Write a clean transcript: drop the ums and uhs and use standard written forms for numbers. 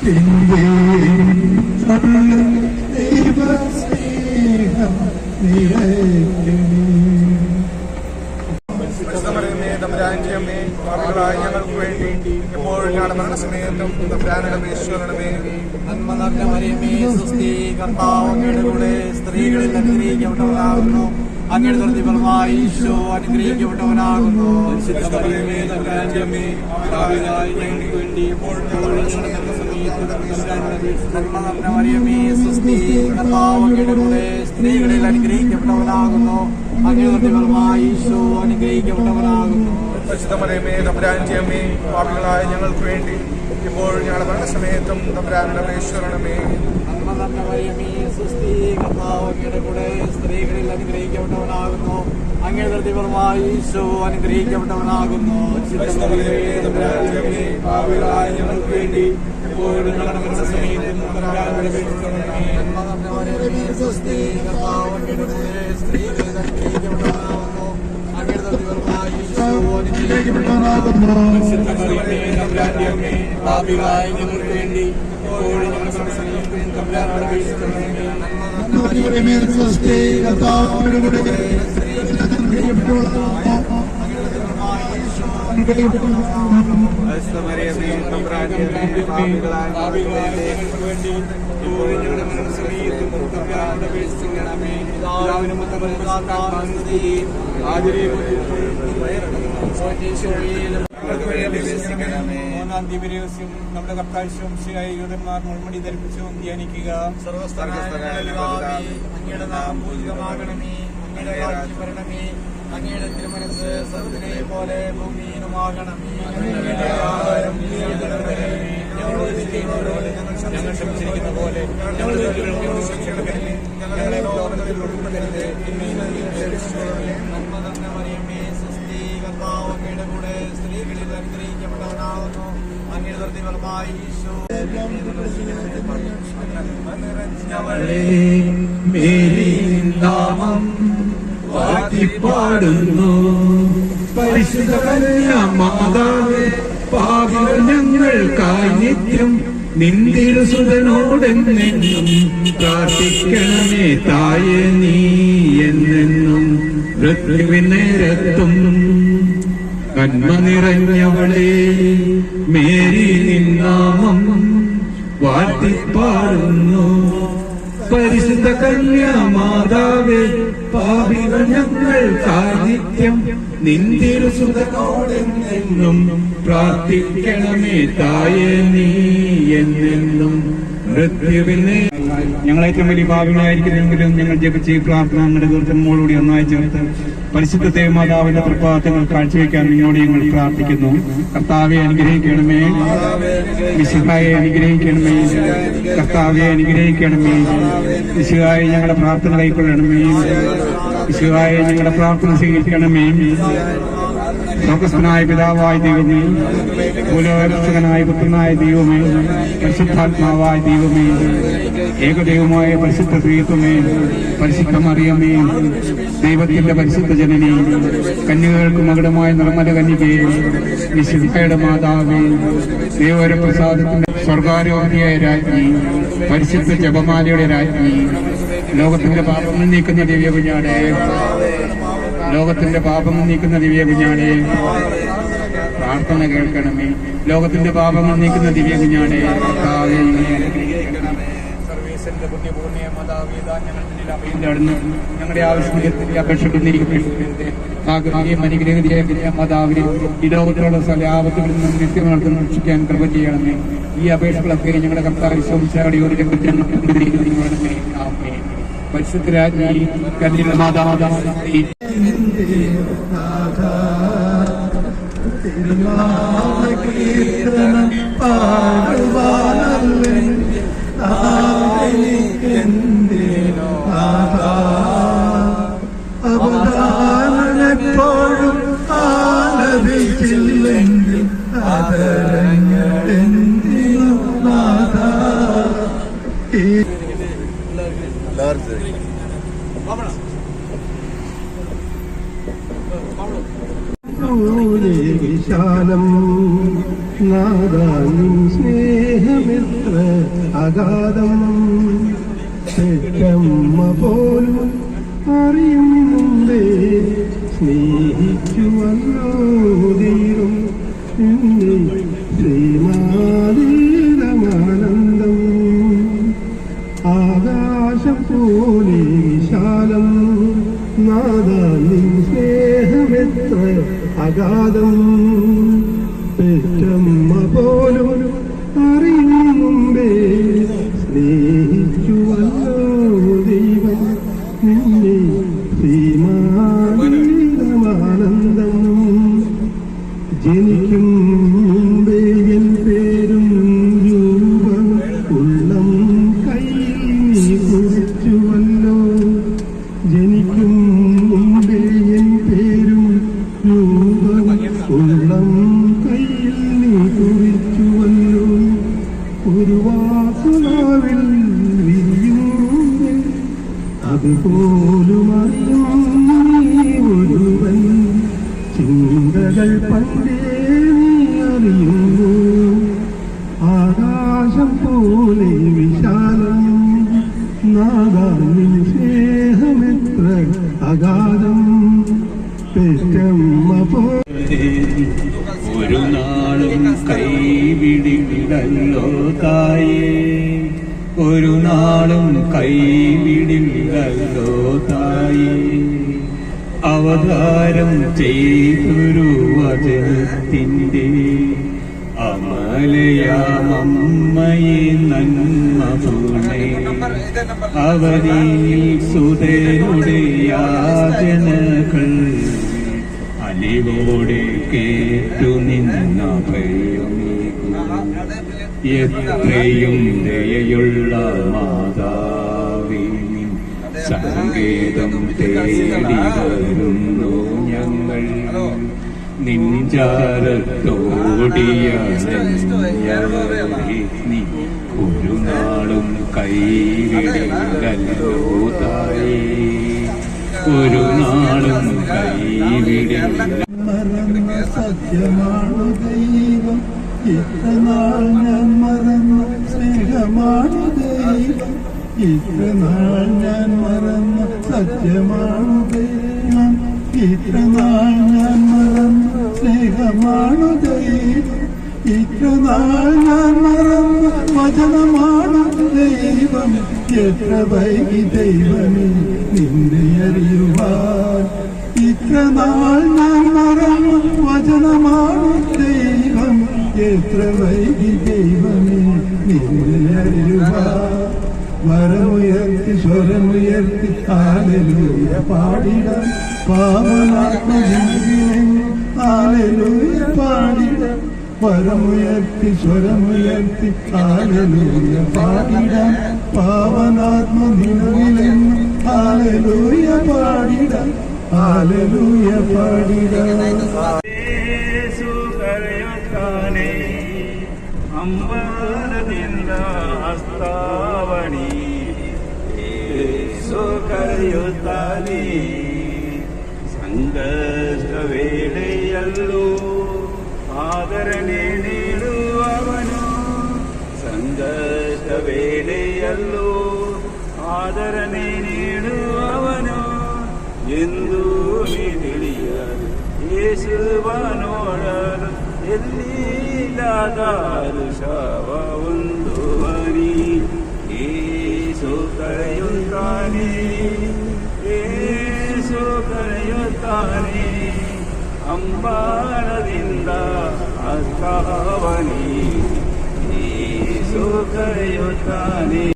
ഞങ്ങൾക്ക് വേണ്ടി എപ്പോഴും ഞാൻ മരണസമയത്തും ഈശ്വരനമേ. നന്മ നിറഞ്ഞ മറിയമേ സുസ്തി, കർത്താവ് അങ്ങയുടെ കൂടെ സ്ത്രീകളിൽ അനുഗ്രഹിക്കപ്പെട്ടവനാകുന്നു. അങ്ങയുടെ ഫലമായി ഈശോ അനുഗ്രഹിക്കപ്പെട്ടവനാകുന്നു. നന്മ നിറഞ്ഞ മറിയമേ സുസ്തി, കർത്താവ് അങ്ങയുടെ കൂടെ സ്ത്രീകളിൽ അനുഗ്രഹിക്കപ്പെട്ടവനാകുന്നു. അങ്ങയുടെ ഫലമായി ഈശോ അനുഗ്രഹിക്കപ്പെട്ടവനാകുന്നു. പരിശുദ്ധമറിയമേ തമ്പുരാന്റെ അമ്മേ, പാപികളായ ഞങ്ങൾക്ക് വേണ്ടി ഇപ്പോഴും ഞങ്ങളുടെ മരണസമയത്തും തമ്പുരാനുടെ ഈശ്വരനമേ. നന്മ നിറഞ്ഞ മറിയമേ സുസ്തി, കർത്താവ് അങ്ങയുടെ കൂടെ സ്ത്രീകളിൽ അനുഗ്രഹിക്കപ്പെട്ടവനാകുന്നു. അങ്ങയുടെ ഫലമായി ഈശോ അനുഗ്രഹിക്കപ്പെട്ടവനാകുന്നു. പാപികളായ ഞങ്ങൾക്ക് വേണ്ടി ഇപ്പോഴും ഞങ്ങളുടെ മരണസമയത്തും തമ്പുരാനുടെ ഈശ്വരനമേ. നന്മ നിറഞ്ഞ മറിയമേ സുസ്തി, കർത്താവ് അങ്ങയുടെ കൂടെ സ്ത്രീകളിൽ അനുഗ്രഹിക്കപ്പെട്ടവനാകുന്നു. അങ്ങയുടെ ഫലമായി ഈശോ അനുഗ്രഹിക്കപ്പെട്ടവനാകുന്നു. പാപികളായ ഞങ്ങൾക്ക് വേണ്ടി ഇപ്പോഴും ഞങ്ങളുടെ മരണസമയത്തും തമ്പുരാനുടെ ഈശ്വരനമേ. മൂന്നാം ദിവസം നമ്മുടെ കർത്താവിശംശിയായിമാർ മുൾമുടി ധരിപ്പിച്ചു ധ്യാനിക്കുക. അങ്ങയുടെ നാം പൂജിതമാകണമേ, അങ്ങയുടെ രാജ്യം വരണമേ, അങ്ങയുടെ തിരുമനസ് സ്വർഗ്ഗത്തിലെ പോലെ ഭൂമിയിലുമാകണമേ. ഞങ്ങൾ ക്ഷമിച്ചിരിക്കുന്ന പോലെ ഞങ്ങളെ ലോകത്തിൽ ഉൾപ്പെടുത്തരുത്. നന്മ നിറഞ്ഞ മറിയമേ സുസ്തി, കർത്താവ് അങ്ങയുടെ കൂടെ സ്ത്രീകളിൽ അനുഗ്രഹിക്കപ്പെട്ടവനാകുന്നു. അങ്ങയുടെ ഫലമായി ഈശോ നാമം വാഴ്ത്തിപ്പാടുന്നു. പരിശുദ്ധ കന്യാമാതാവേ, പാപികൾ ഞങ്ങൾക്കായി നിത്യം നിന്തിരുസുതനോടെന്നെന്നും പ്രാർത്ഥിക്കണമേ. തായേ നീ എന്നെന്നും മൃത്യുവിനേരത്തും നന്മ നിറഞ്ഞവളെ മേരി നിന്നാമം വാഴ്ത്തിപ്പാടുന്നു. പരിശുദ്ധ കന്യാമാതാവേ, പാപികൾ ഞങ്ങൾക്കായി നിത്യം നിന്തിരുസുതനോടെന്നെന്നും പ്രാർത്ഥിക്കണമേ. തായേ നീ എന്നെന്നും മൃത്യുവിനെ. ഞങ്ങളേറ്റവും വലിയ പാപികളായിരിക്കുന്നെങ്കിലും ഞങ്ങൾ ജപിച്ച ഈ പ്രാർത്ഥന ഞങ്ങളുടെ ദുർജന്മോടുകൂടി ഒന്നായി ചേർത്ത് പരിശുദ്ധ ദേവമാതാവിന്റെ പ്രഭാതങ്ങൾ കാഴ്ചവെക്കാൻ നിങ്ങളോട് ഞങ്ങൾ പ്രാർത്ഥിക്കുന്നു. കർത്താവെ അനുഗ്രഹിക്കണമേ, മിശിഹായെ അനുഗ്രഹിക്കണമേ, കർത്താവെ അനുഗ്രഹിക്കണമേ. മിശിഹായെ ഞങ്ങളുടെ പ്രാർത്ഥന കൈക്കൊള്ളണമേ, മിശിഹായെ ഞങ്ങളുടെ പ്രാർത്ഥന സ്വീകരിക്കണമേ. സ്വർഗ്ഗസ്ഥനായ പിതാവായ ദൈവമേ, ഭൂലോകരക്ഷകനായ പുത്രനായ ദൈവമേ, പരിശുദ്ധാത്മാവായ ദൈവമേ, ഏകദൈവമായ പരിശുദ്ധ ത്രിത്വമേ, പരിശുദ്ധ മറിയമേ, ദൈവത്തിന്റെ പരിശുദ്ധ ജനനി, കന്യകൾക്ക് മകുടമായ നിർമ്മല കന്യകയെ, വിശുദ്ധയുടെ മാതാവേ, ദൈവപ്രസാദത്തിന്റെ സ്വർഗാരോഗ്യയായ രാജ്ഞി, പരിശുദ്ധ ജപമാലയുടെ രാജ്ഞി, ലോകത്തിന്റെ പാപങ്ങൾ നീക്കുന്ന ദിവ്യ കുഞ്ഞാടെ, ലോകത്തിന്റെ പാപങ്ങൾ നീക്കുന്ന ദിവ്യ കുഞ്ഞാടെ, പ്രാർത്ഥന കേൾക്കണമേ. ലോകത്തിന്റെ പാപങ്ങൾ നീക്കുന്ന ദിവ്യ കുഞ്ഞാടെ, സർവീസിന്റെ പുണ്യപൂർണ്ണിയ മാതാവേ, ഞങ്ങളുടെ ആവശ്യത്തിന് അപേക്ഷിക്കുന്നതിരിക്കും അനുഗ്രഹീയ മാതാവിനെ ഈ ലോകത്തിലുള്ള സലാപത്തുകളിൽ നിന്നും നിത്യമാർഗം രക്ഷിക്കാൻ കൃപ ചെയ്യണമേ. ഈ അപേക്ഷകളൊക്കെ ഞങ്ങളുടെ കർത്താവ് ശോഭിച്ചാടിയോടെ പരിശുദ്ധ രാജ്ഞി കന്യക മാതാ അവതാരനെപ്പോഴും ആലപിച്ചില്ലെങ്കിൽ അതരങ്ങളെന്തിനു നാഥ. വിശാലം നാദാ നിൻ സ്നേഹമെത്ര അഗാധം പെറ്റമ്മ പോലും അറിയുന്നുണ്ടേ സ്നേഹിച്ചുവല്ലോ ദൈവം എന്നെ ശ്രീമാതീരമാനന്ദം ആകാശം പോലെ വിശാലം നാദാ നിൻ സ്നേഹമെത്ര അഗാധം പെറ്റമ്മ പോലും അറിയുന്നുണ്ടേ സ്നേഹിച്ചുവല്ലോ ദൈവം നിന്നെ ശ്രീമാനന്ദം ജനിക്കും മുമ്പേ എൻ പേരും രൂപം ഉള്ളം കയ്യിൽ നീ കുറിച്ചുവല്ലോ ജനിക്കും മുമ്പേ എൻ പേരും രൂപം ഉള്ളം കയ്യിൽ നീ കുറിച്ചുവല്ലോ ഒരു വാസുനാവിൽ വിരിയുന്നേ അതുപോലും അറിയും നീ ഒരുവൻ ചിന്തകൾ പണ്ടേ നീ അറിയുന്നു ആകാശം പോലെ വിശാലം നാദാ നിൻ സ്നേഹമെത്ര അഗാധം പെറ്റമ്മ പോലെ ഒരു നാളും കൈവിടില്ലല്ലോ തായേ ഒരു നാളും കൈവിടില്ലല്ലോ തായേ അവതാരം ചെയ്തൊരു വചനത്തിൻ്റെ അമലയാമമ്മയെ നന്മ പൂണേ അവരിൽ സുതരുടെ യാചനകൾ അലിവോടെ കേട്ടു നിന്ന ഭയമേകും എത്രയും ദയയുള്ള മാതാവേ നിൻ സങ്കേതം തേടി വരുന്നു ഞങ്ങൾ നിഞ്ചാരത്തോടിയ നീ ഒരു നാളും കൈവിടില്ലല്ലോ തായേ ഒരു നാളും കൈവിടില്ല മറന്ന സത്യമാണു ദൈവം ഇത്രനാൾ ഞാൻ മറന്ന സ്നേഹമാണു ദൈവം ഇത്രനാൾ ഞാൻ മറന്ന സത്യമാണു ദൈവം ഇത്രനാൾ ഞാൻ മറന്ന സ്നേഹമാണു ദൈവം ഇത്രനാൾ ഞാൻ മറന്ന വചനമാണു ദൈവം എത്ര വൈകി ദൈവമേ നിന്നെ അറിയുവാൻ ഇത്രനാൾ ഞാൻ മറന്ന വചനമാണു ദൈവം എത്ര വൈകി ദൈവമേ നിന്നെ അറിയുവാൻ വരമുയർത്തി സ്വരമുയർത്തി ഹല്ലേലൂയ പാടിടാം പാവനാത്മജീവിനെ ഹല്ലേലൂയ പാടിടാം വരമുയർത്തി സ്വരമുയർത്തി ഹല്ലേലൂയ പാടിടാം പാവനാത്മനിലവിലെ ഹല്ലേലൂയ പാടിടാം ഹല്ലേലൂയ പാടിടാം ಅಂಬರದಿಂದ ಹಸ್ತಾವಣಿ ಏಸು ಕರೆಯುತ್ತಾನೆ ಸಂಕಷ್ಟ ವೇಳೆಯಲ್ಲೂ ಆದರಣೆ ನೀಡುವವನು ಸಂಕಷ್ಟ ವೇಳೆಯಲ್ಲೂ ಆದರಣೆ ನೀಡುವವನು ಎಂದು ನೀ ತಿಳಿಯಲು ಯೇಸುವ ನೋಡಲು ಎಲ್ಲಿಲ್ಲದಾರು ಶವ ಒಂದು ಹರಿ ಏಸು ಕರೆಯುತ್ತಾನೆ ಏಸು ಕರೆಯುತ್ತಾನೆ ಅಂಬಾರದಿಂದ ಹಸ್ತಾವನಿ ಏಸು ಕರೆಯುತ್ತಾನೆ.